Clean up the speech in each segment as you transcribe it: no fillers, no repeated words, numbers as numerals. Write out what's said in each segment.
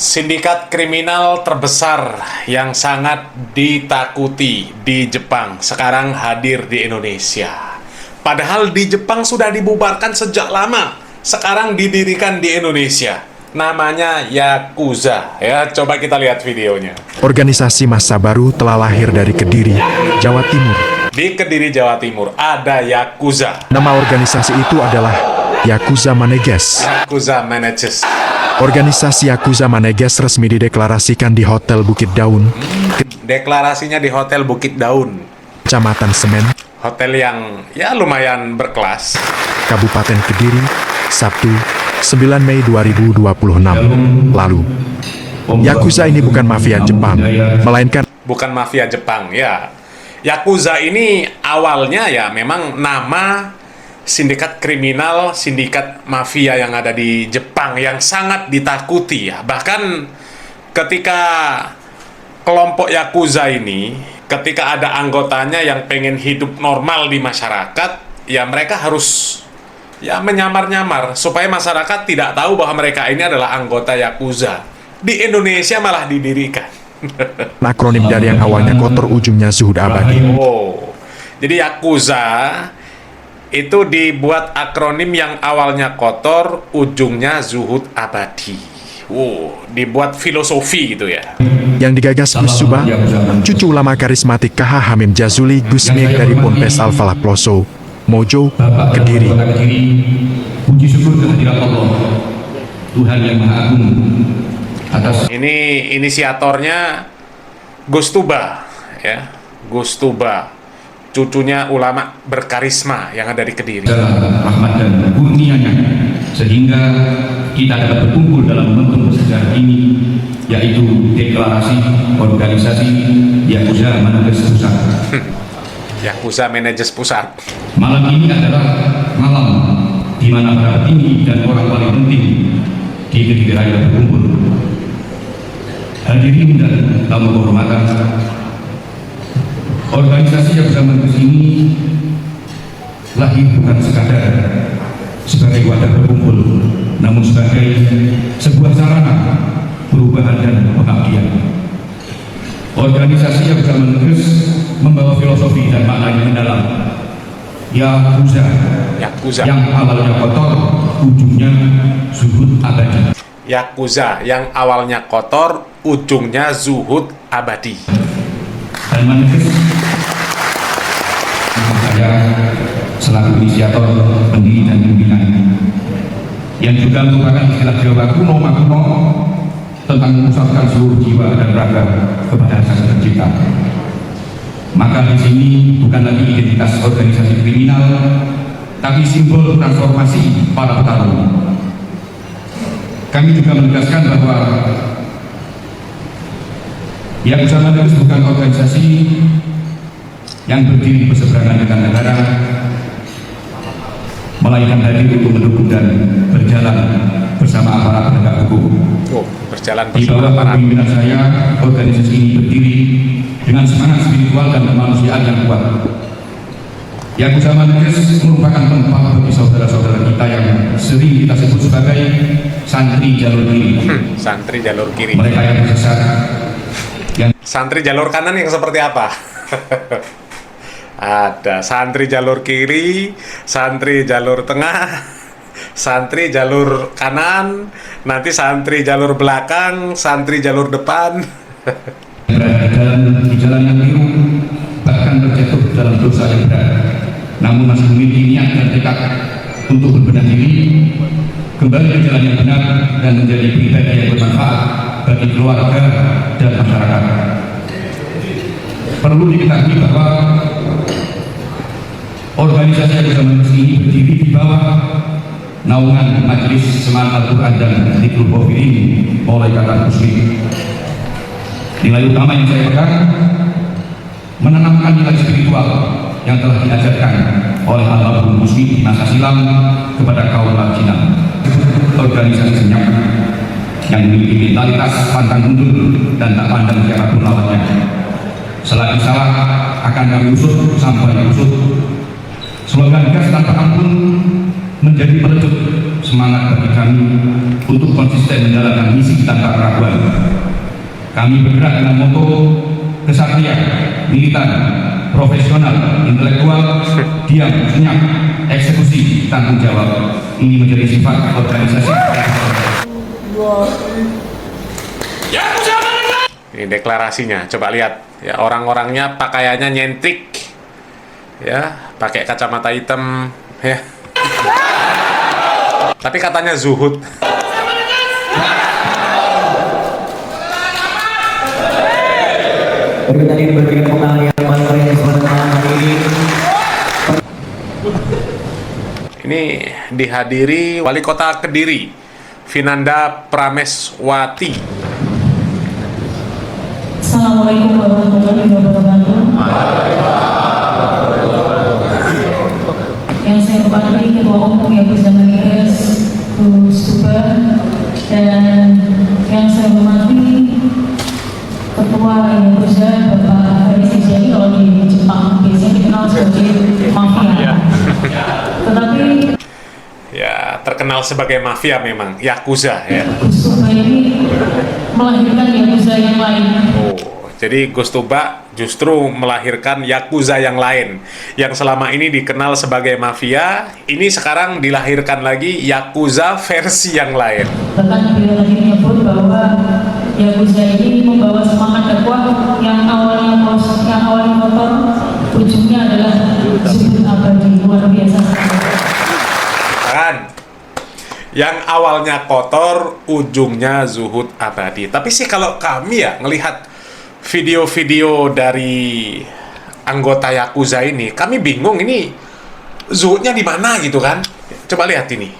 Sindikat kriminal terbesar yang sangat ditakuti di Jepang sekarang hadir di Indonesia. Padahal di Jepang sudah dibubarkan sejak lama, sekarang didirikan di Indonesia. Namanya Yakuza. Ya, coba kita lihat videonya. Organisasi massa baru telah lahir dari Kediri, Jawa Timur. Di Kediri, Jawa Timur ada Yakuza. Nama organisasi itu adalah Yakuza Maneges. Yakuza Manages. Organisasi Yakuza Maneges resmi dideklarasikan di Hotel Bukit Daun, Deklarasinya di Hotel Bukit Daun. Kecamatan Semen, Hotel yang ya lumayan berkelas. Kabupaten Kediri, Sabtu, 9 Mei 2026 lalu. Yakuza ini bukan mafia Jepang, melainkan Bukan mafia Jepang, ya. Yakuza ini awalnya ya memang nama sindikat kriminal, sindikat mafia yang ada di Jepang yang sangat ditakuti ya. Bahkan ketika kelompok Yakuza ini, ketika ada anggotanya yang pengen hidup normal di masyarakat, ya mereka harus ya menyamar-nyamar supaya masyarakat tidak tahu bahwa mereka ini adalah anggota Yakuza. Di Indonesia malah didirikan. akronim dari yang awalnya kotor ujungnya zuhud abadi. Oh, jadi Yakuza itu dibuat akronim yang awalnya kotor, ujungnya zuhud abadi. Wow, dibuat filosofi gitu ya. Yang digagas Gus Subah, cucu ulama karismatik KH Hamim Jazuli Gusmik dari Ponpes Al-Falah Ploso, Mojo, Kediri. Puji syukur kehadirat Allah, Tuhan yang Maha Agung, atas Ini inisiatornya Gus Tuba, ya, Gus Tuba, cucunya ulama berkarisma yang ada di Kediri. segala rahmat dan kurnianya, sehingga kita dapat berkumpul dalam momentum bersejarah ini, yaitu deklarasi organisasi Yakuza Maneges Pusat. Yakuza Manages Pusat. Malam ini adalah malam di mana para petinggi dan orang paling penting di Kediri Raya berkumpul. Hadirin dan tamu kehormatan, organisasi Yakuza Maneges ini lahir bukan sekadar sebagai wadah berkumpul, namun sebagai sebuah sarana perubahan dan pengabdian. Organisasi Yakuza Maneges membawa filosofi dan makna yang mendalam. Yakuza, Yakuza. yang awalnya kotor, ujungnya zuhud abadi. Yakuza yang awalnya kotor, ujungnya zuhud abadi. Dan Maneges, saya selaku inisiator, pendiri dan pimpinan, yang juga merupakan istilah Jawa kuno makuno tentang memusatkan seluruh jiwa dan raga kepada Sang Pencipta. Maka di sini bukan lagi identitas organisasi kriminal, tapi simbol transformasi para petarung. Kami juga menegaskan bahwa Yakuza Maneges bukan organisasi yang berdiri berseberangan dengan negara, melainkan hadir untuk mendukung dan berjalan bersama aparat penegak hukum. Oh, berjalan Di bersama bawah para kepemimpinan saya, organisasi ini berdiri dengan semangat spiritual dan kemanusiaan yang kuat. Yakuza Maneges merupakan tempat bagi saudara-saudara kita yang sering kita sebut sebagai santri jalur kiri. santri jalur kiri. Mereka yang tersesat, yang Santri jalur kanan yang seperti apa? Ada santri jalur kiri, santri jalur tengah, santri jalur kanan, nanti santri jalur belakang, santri jalur depan. berada di jalan yang biru, bahkan terjatuh dalam dosa yang berat, namun masih memiliki niat dan tekad untuk berbenah diri, kembali ke jalan yang benar dan menjadi pribadi yang bermanfaat bagi keluarga dan masyarakat. Perlu diketahui bahwa organisasi Yakuza Maneges ini berdiri di bawah naungan Majelis Semangat Al-Quran dan Dzikrul Qafirin oleh kata Muslim. Nilai utama yang saya pegang menanamkan nilai spiritual yang telah diajarkan oleh almarhum Muslim di masa silam kepada kaum marginal. Organisasi senyap yang memiliki mentalitas pantang mundur dan tak pandang siapapun lawannya. Selagi salah akan kami usut sampai usut. Slogan gas tanpa ampun menjadi pelecut semangat bagi kami untuk konsisten menjalankan misi tanpa keraguan. Kami bergerak dengan moto kesatria, militan, profesional, intelektual, diam, senyap, eksekusi, tanggung jawab. Ini menjadi sifat organisasi. Ini deklarasinya, coba lihat ya, orang-orangnya pakaiannya nyentrik, ya, pakai kacamata hitam, ya. Tapi katanya zuhud. Tadi diberikan pengalihan materi pada malam hari ini. Ini dihadiri Wali Kota Kediri, Vinanda Prameswati. Assalamualaikum warahmatullahi wabarakatuh. Yang saya hormati Ketua Umum Yakuza Manires Gus Tuba, dan yang saya hormati Ketua Yakuza Bapak Haris Ijani, kalau di Jepang biasanya dikenal sebagai mafia. Tetapi Ya, terkenal sebagai mafia memang, Yakuza ya. Gus Tuba ini melahirkan Yakuza yang lain. Oh, jadi Gus Tuba justru melahirkan Yakuza yang lain. Yang selama ini dikenal sebagai mafia, ini sekarang dilahirkan lagi Yakuza versi yang lain. Bahkan beliau tadi menyebut bahwa Yakuza ini membawa semangat dakwah yang awalnya kotor, ujungnya adalah zuhud abadi. Luar biasa sekali. Kan? Yang awalnya kotor, ujungnya zuhud abadi. Tapi sih kalau kami ya ngelihat video-video dari anggota Yakuza ini, kami bingung ini zuhudnya di mana gitu kan? Coba lihat ini.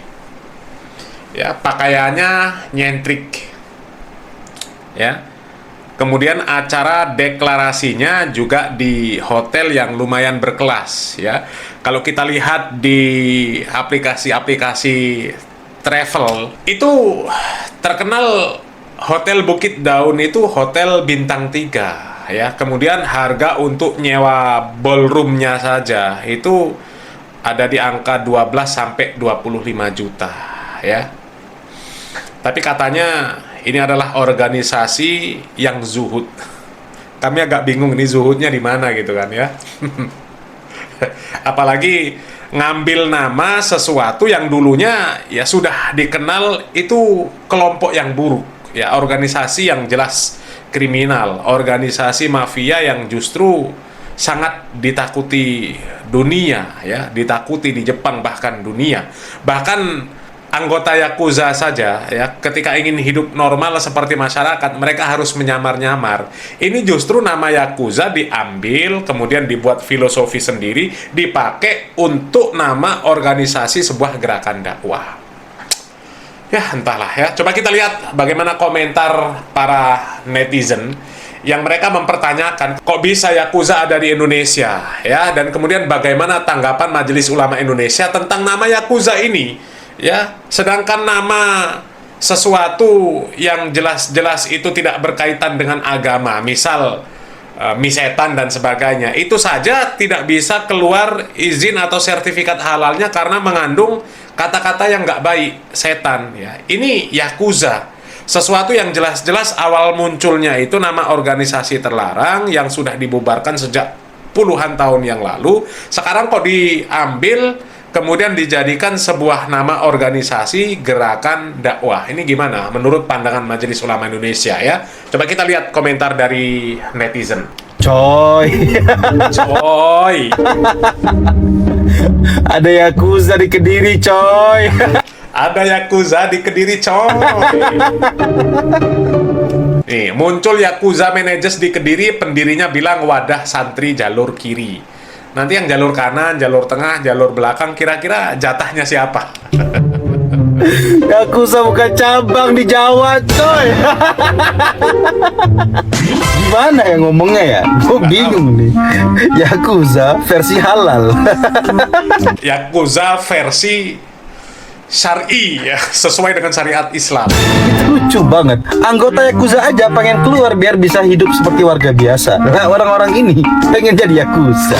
Ya, pakaiannya nyentrik. Ya. Kemudian acara deklarasinya juga di hotel yang lumayan berkelas ya. Kalau kita lihat di aplikasi-aplikasi travel itu terkenal Hotel Bukit Daun itu hotel bintang 3 ya. Kemudian harga untuk nyewa ballroomnya saja itu ada di angka 12 sampai 25 juta ya. Tapi katanya ini adalah organisasi yang zuhud. Kami agak bingung ini zuhudnya di mana gitu kan ya. Apalagi ngambil nama sesuatu yang dulunya ya sudah dikenal itu kelompok yang buruk ya, organisasi yang jelas kriminal, organisasi mafia yang justru sangat ditakuti dunia ya, ditakuti di Jepang bahkan dunia. Bahkan anggota Yakuza saja ya, ketika ingin hidup normal seperti masyarakat, mereka harus menyamar-nyamar. Ini justru nama Yakuza diambil, kemudian dibuat filosofi sendiri, dipakai untuk nama organisasi sebuah gerakan dakwah. Ya, entahlah ya. Coba kita lihat bagaimana komentar para netizen yang mereka mempertanyakan kok bisa Yakuza ada di Indonesia ya, dan kemudian bagaimana tanggapan Majelis Ulama Indonesia tentang nama Yakuza ini. Ya, sedangkan nama sesuatu yang jelas-jelas itu tidak berkaitan dengan agama, misal misetan dan sebagainya, itu saja tidak bisa keluar izin atau sertifikat halalnya karena mengandung kata-kata yang nggak baik, setan. Ya, ini Yakuza, sesuatu yang jelas-jelas awal munculnya itu nama organisasi terlarang yang sudah dibubarkan sejak puluhan tahun yang lalu. Sekarang kok diambil kemudian dijadikan sebuah nama organisasi gerakan dakwah. Ini gimana menurut pandangan Majelis Ulama Indonesia ya? Coba kita lihat komentar dari netizen. Coy, Coy, ada Yakuza di Kediri, coy. ada Yakuza di Kediri, coy. Nih, muncul Yakuza Managers di Kediri, pendirinya bilang wadah santri jalur kiri. Nanti yang jalur kanan, jalur tengah, jalur belakang, kira-kira jatahnya siapa? Yakuza bukan cabang di Jawa, coy. Gimana ya ngomongnya ya? Gue bingung nih. Yakuza versi halal. Yakuza versi syar'i ya, sesuai dengan syariat Islam. Itu lucu banget. Anggota Yakuza aja pengen keluar biar bisa hidup seperti warga biasa. Nah, orang-orang ini pengen jadi Yakuza.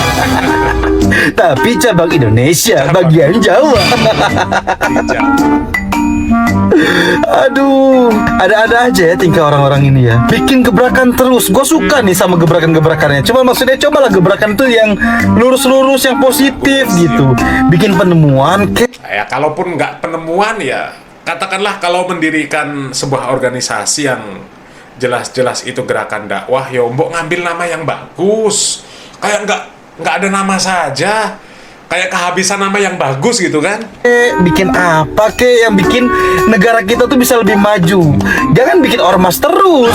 Tapi cabang Indonesia bagian Jawa. Aduh, ada-ada aja ya tingkah orang-orang ini ya. Bikin gebrakan terus. Gue suka nih sama gebrakan-gebrakannya. Cuma maksudnya cobalah gebrakan tuh yang lurus-lurus, yang positif gitu. Bikin penemuan. Ya kalaupun nggak penemuan ya katakanlah kalau mendirikan sebuah organisasi yang jelas-jelas itu gerakan dakwah, ya mbok ngambil nama yang bagus. Kayak nggak ada nama saja. Kayak kehabisan nama yang bagus gitu kan. Bikin apa yang bikin negara kita tuh bisa lebih maju. Jangan bikin ormas terus.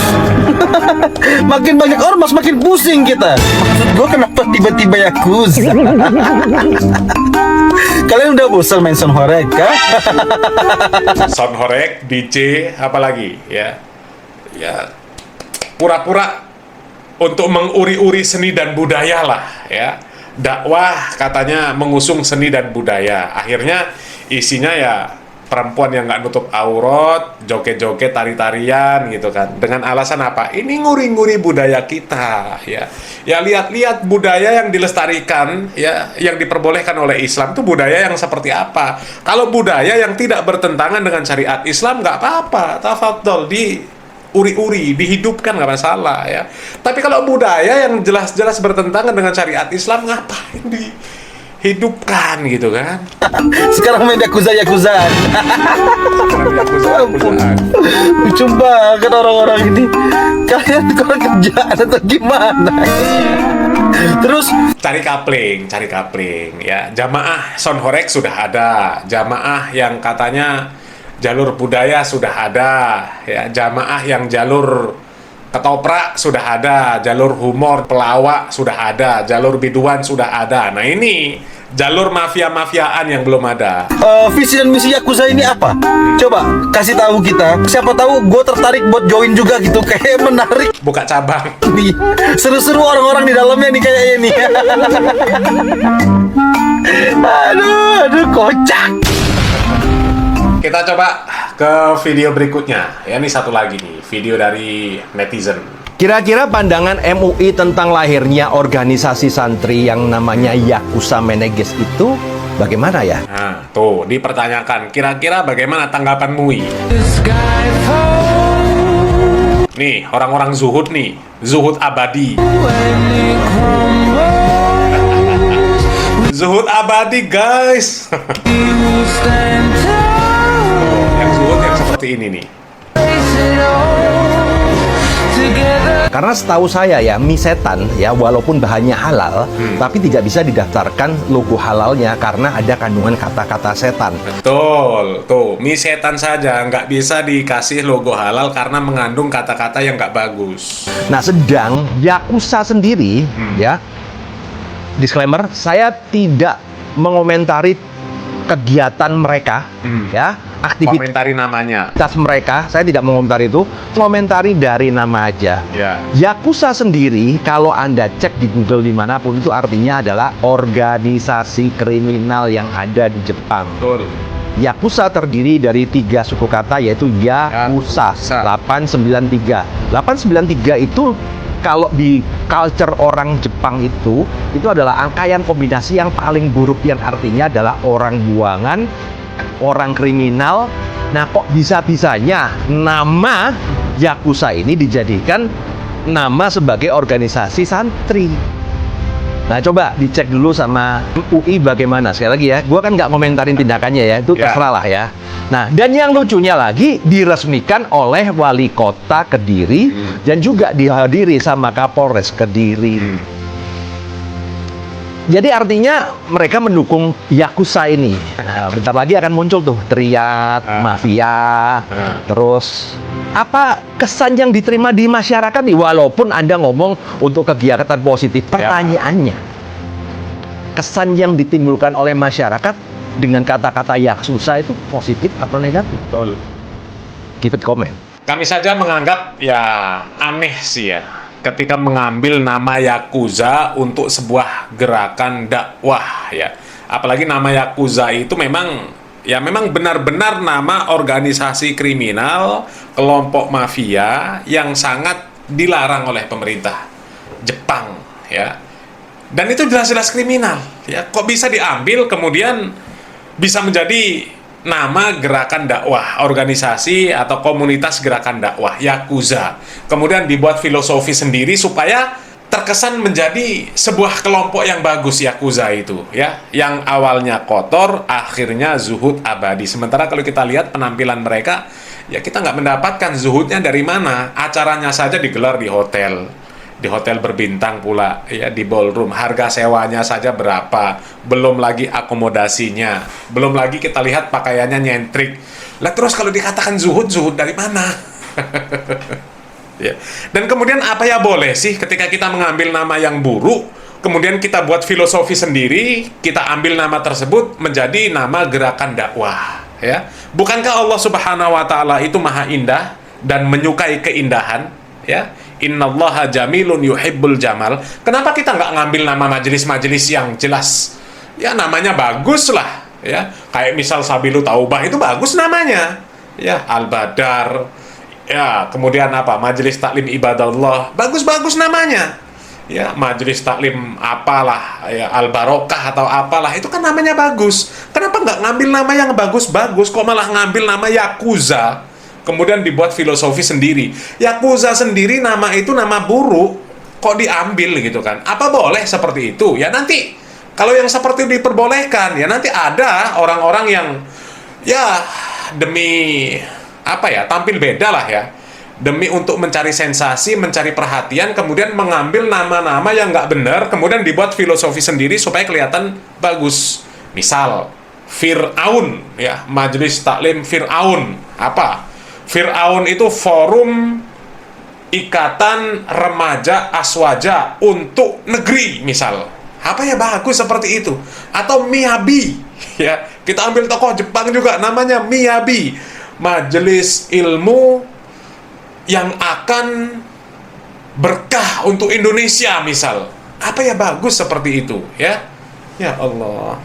Makin banyak ormas makin pusing kita. Maksud gue kenapa tiba-tiba Yakuza? Kalian udah bosan main Sonhorek kah? Sonhorek, DJ, apalagi ya. Ya pura-pura untuk menguri-uri seni dan budaya lah ya. Dakwah katanya mengusung seni dan budaya. Akhirnya isinya ya perempuan yang nggak nutup aurat, joget-joget, tari-tarian gitu kan. Dengan alasan apa? Ini nguri-nguri budaya kita ya. Ya lihat-lihat budaya yang dilestarikan ya, yang diperbolehkan oleh Islam itu budaya yang seperti apa. Kalau budaya yang tidak bertentangan dengan syariat Islam nggak apa-apa. Tafadhol uri-uri, dihidupkan nggak masalah ya. Tapi kalau budaya yang jelas-jelas bertentangan dengan syariat Islam, ngapain dihidupkan gitu kan? Sekarang main Yakuza-Yakuzaan. Lucu banget orang-orang ini. Kalian kurang kerjaan atau gimana? Terus cari kapling ya. Jamaah Sonhorek sudah ada, jamaah yang katanya jalur budaya sudah ada ya, jamaah yang jalur ketoprak sudah ada, jalur humor pelawak sudah ada, jalur biduan sudah ada. Nah ini jalur mafia-mafiaan yang belum ada. Visi dan misi Yakuza ini apa? Coba kasih tahu kita. Siapa tahu gue tertarik buat join juga gitu. Kayak menarik. Buka cabang. Nih, seru-seru orang-orang di dalamnya nih kayaknya nih. aduh, kocak. Kita coba ke video berikutnya. Ya, ini satu lagi nih, video dari netizen. Kira-kira pandangan MUI tentang lahirnya organisasi santri yang namanya Yakuza Meneges itu bagaimana ya? Nah, tuh dipertanyakan. Kira-kira bagaimana tanggapan MUI? Nih, orang-orang zuhud nih, zuhud abadi. Zuhud abadi, guys. Yang zuhud yang seperti ini nih. Karena setahu saya ya, mie setan ya walaupun bahannya halal, tapi tidak bisa didaftarkan logo halalnya karena ada kandungan kata-kata setan. Betul, tuh mie setan saja nggak bisa dikasih logo halal karena mengandung kata-kata yang nggak bagus. Nah, sedang Yakuza sendiri ya, disclaimer, saya tidak mengomentari kegiatan mereka ya, Komentari namanya. aktivitas mereka, saya tidak mengomentari itu, mengomentari dari nama aja. Ya. Yakuza sendiri, kalau Anda cek di Google dimanapun, itu artinya adalah organisasi kriminal yang ada di Jepang. Betul. Yakuza terdiri dari 3 suku kata, yaitu Yakuza 893. 893 itu kalau di culture orang Jepang itu adalah angkaian kombinasi yang paling buruk, yang artinya adalah orang buangan, orang kriminal. Nah, kok bisa-bisanya nama Yakuza ini dijadikan nama sebagai organisasi santri? Nah, coba dicek dulu sama UI bagaimana. Sekali lagi ya, gua kan nggak komentarin tindakannya ya, itu terserah lah ya. Nah, dan yang lucunya lagi, diresmikan oleh Wali Kota Kediri dan juga dihadiri sama Kapolres Kediri. Jadi artinya mereka mendukung Yakuza ini. Nah, bentar lagi akan muncul tuh teriak, mafia, terus apa kesan yang diterima di masyarakat nih, walaupun Anda ngomong untuk kegiatan positif. Pertanyaannya, kesan yang ditimbulkan oleh masyarakat dengan kata-kata Yakuza itu positif atau negatif? Betul. Keep it comment. Kami saja menganggap ya aneh sih ya ketika mengambil nama Yakuza untuk sebuah gerakan dakwah ya. Apalagi nama Yakuza itu memang benar-benar nama organisasi kriminal, kelompok mafia yang sangat dilarang oleh pemerintah Jepang ya. Dan itu jelas-jelas kriminal ya. Kok bisa diambil kemudian bisa menjadi nama gerakan dakwah, organisasi atau komunitas gerakan dakwah, Yakuza. Kemudian dibuat filosofi sendiri supaya terkesan menjadi sebuah kelompok yang bagus, Yakuza itu, ya. Yang awalnya kotor, akhirnya zuhud abadi. Sementara kalau kita lihat penampilan mereka, ya kita nggak mendapatkan zuhudnya dari mana. Acaranya saja digelar di hotel berbintang pula, ya, di ballroom. Harga sewanya saja berapa, belum lagi akomodasinya, belum lagi kita lihat pakaiannya nyentrik. Lah terus kalau dikatakan zuhud dari mana? Ya. Dan kemudian apa ya boleh sih ketika kita mengambil nama yang buruk, kemudian kita buat filosofi sendiri, kita ambil nama tersebut menjadi nama gerakan dakwah, ya. Bukankah Allah Subhanahu wa taala itu maha indah dan menyukai keindahan, ya? Innallaha jamilun yuhibbul jamal. Kenapa kita nggak ngambil nama majelis-majelis yang jelas? Ya namanya bagus lah, ya. Kayak misal Sabilu Taubah itu bagus namanya, ya. Al-Badar, ya. Kemudian apa? Majelis Taklim Ibadallah, bagus-bagus namanya, ya. Majelis Taklim apalah, ya, Al-Barokah atau apalah, itu kan namanya bagus. Kenapa nggak ngambil nama yang bagus-bagus, kok malah ngambil nama Yakuza? Kemudian dibuat filosofi sendiri. Yakuza sendiri nama itu nama buruk, kok diambil gitu kan? Apa boleh seperti itu? Ya nanti kalau yang seperti itu diperbolehkan, ya nanti ada orang-orang yang ya demi apa ya, tampil beda lah ya. Demi untuk mencari sensasi, mencari perhatian, kemudian mengambil nama-nama yang nggak benar, kemudian dibuat filosofi sendiri supaya kelihatan bagus. Misal Fir'aun, ya, Majelis Taklim Fir'aun. Apa? Fir'aun itu forum ikatan remaja aswaja untuk negeri, misal. Apa ya bagus seperti itu? Atau Miyabi, ya. Kita ambil tokoh Jepang juga namanya Miyabi, Majelis Ilmu yang akan berkah untuk Indonesia, misal. Apa ya bagus seperti itu, ya? Ya Allah.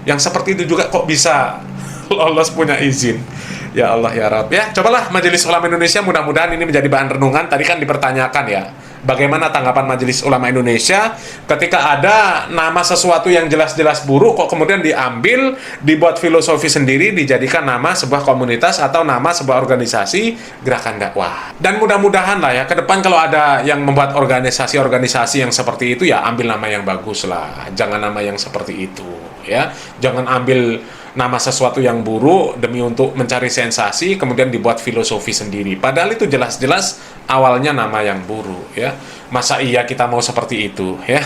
Yang seperti itu juga kok bisa lolos punya izin. Ya Allah ya Rabb, ya. Cobalah Majelis Ulama Indonesia, mudah-mudahan ini menjadi bahan renungan. Tadi kan dipertanyakan ya, bagaimana tanggapan Majelis Ulama Indonesia ketika ada nama sesuatu yang jelas-jelas buruk kok kemudian diambil, dibuat filosofi sendiri, dijadikan nama sebuah komunitas atau nama sebuah organisasi gerakan dakwah. Dan mudah-mudahan lah ya, ke depan kalau ada yang membuat organisasi-organisasi yang seperti itu, ya ambil nama yang bagus lah, jangan nama yang seperti itu, ya. Jangan ambil nama sesuatu yang buruk demi untuk mencari sensasi, kemudian dibuat filosofi sendiri. Padahal itu jelas-jelas awalnya nama yang buruk, ya. Masa iya kita mau seperti itu, ya?